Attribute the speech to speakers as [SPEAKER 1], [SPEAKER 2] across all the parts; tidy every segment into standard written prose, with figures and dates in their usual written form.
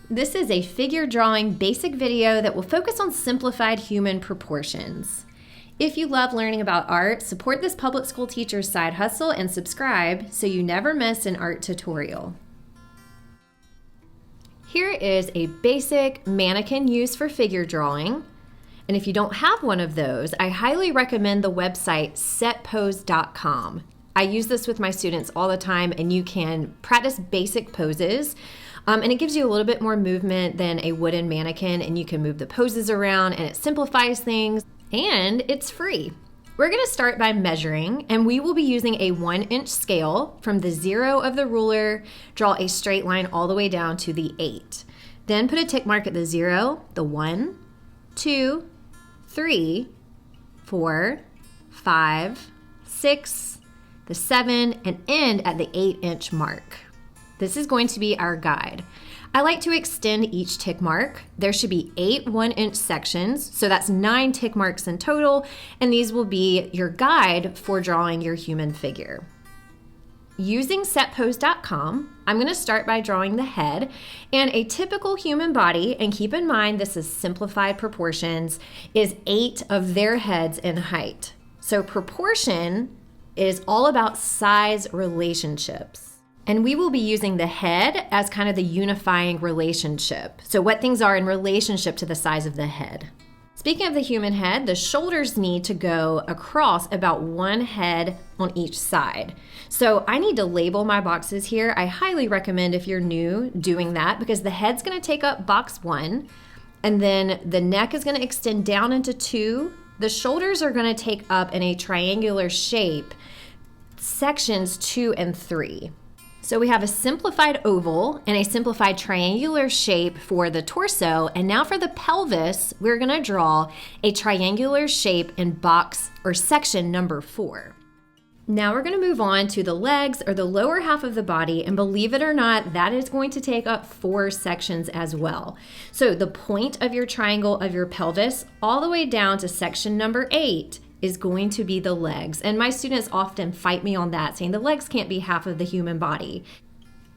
[SPEAKER 1] This is a figure drawing basic video that will focus on simplified human proportions. If you love learning about art, support this public school teacher's side hustle and subscribe so you never miss an art tutorial. Here is a basic mannequin used for figure drawing. And if you don't have one of those, I highly recommend the website setpose.com. I use this with my students all the time, and you can practice basic poses. And it gives you a little bit more movement than a wooden mannequin, and you can move the poses around, and it simplifies things, and it's free. We're gonna start by measuring, and we will be using a 1-inch scale. From the 0 of the ruler, draw a straight line all the way down to the 8. Then put a tick mark at the 0, the 1, 2, 3, 4, 5, 6, the 7, and end at the 8-inch mark. This is going to be our guide. I like to extend each tick mark. There should be 8 1-inch sections, so that's 9 tick marks in total, and these will be your guide for drawing your human figure. Using setpose.com, I'm going to start by drawing the head and a typical human body, and keep in mind this is simplified proportions, is 8 of their heads in height. So proportion is all about size relationships. And we will be using the head as kind of the unifying relationship. So what things are in relationship to the size of the head. Speaking of the human head, the shoulders need to go across about 1 head on each side. So I need to label my boxes here. I highly recommend, if you're new, doing that, because the head's gonna take up box 1, and then the neck is gonna extend down into 2. The shoulders are gonna take up in a triangular shape, sections 2 and 3. So we have a simplified oval and a simplified triangular shape for the torso. And now for the pelvis, we're gonna draw a triangular shape in box or section number 4. Now we're gonna move on to the legs, or the lower half of the body, and believe it or not, that is going to take up 4 sections as well. So the point of your triangle of your pelvis all the way down to section number 8 is going to be the legs. And my students often fight me on that, saying the legs can't be half of the human body.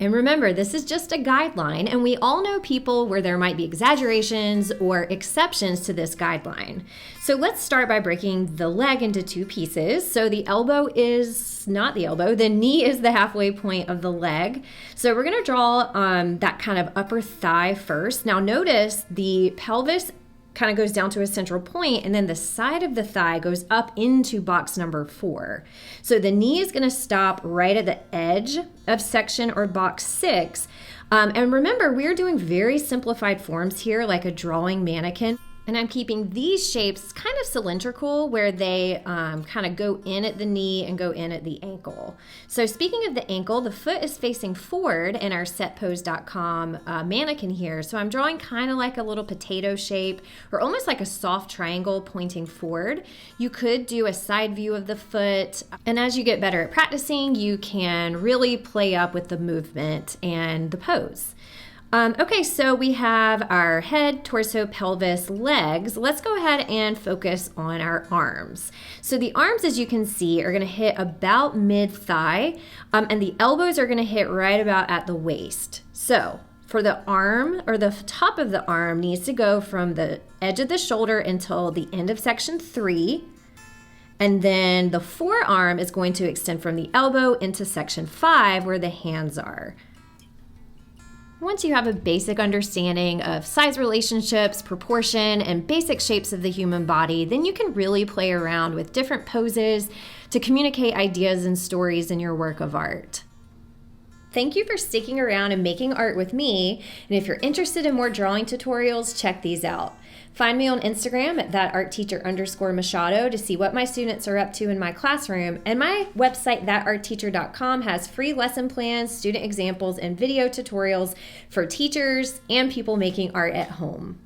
[SPEAKER 1] And remember, this is just a guideline, and we all know people where there might be exaggerations or exceptions to this guideline. So let's start by breaking the leg into 2 pieces. So the elbow is not the elbow, the knee is the halfway point of the leg. So we're gonna draw that kind of upper thigh first. Now notice the pelvis kind of goes down to a central point, and then the side of the thigh goes up into box number 4. So the knee is going to stop right at the edge of section or box 6. And remember, we're doing very simplified forms here, like a drawing mannequin. And I'm keeping these shapes kind of cylindrical, where they kind of go in at the knee and go in at the ankle. So speaking of the ankle, the foot is facing forward in our setpose.com mannequin here. So I'm drawing kind of like a little potato shape, or almost like a soft triangle pointing forward. You could do a side view of the foot. And as you get better at practicing, you can really play up with the movement and the pose. Okay, so we have our head, torso, pelvis, legs. Let's go ahead and focus on our arms. So the arms, as you can see, are gonna hit about mid-thigh, and the elbows are gonna hit right about at the waist. So for the arm, or the top of the arm, needs to go from the edge of the shoulder until the end of section 3. And then the forearm is going to extend from the elbow into section 5, where the hands are. Once you have a basic understanding of size relationships, proportion, and basic shapes of the human body, then you can really play around with different poses to communicate ideas and stories in your work of art. Thank you for sticking around and making art with me. And if you're interested in more drawing tutorials, check these out. Find me on Instagram at thatartteacher_Machado to see what my students are up to in my classroom. And my website, thatartteacher.com, has free lesson plans, student examples, and video tutorials for teachers and people making art at home.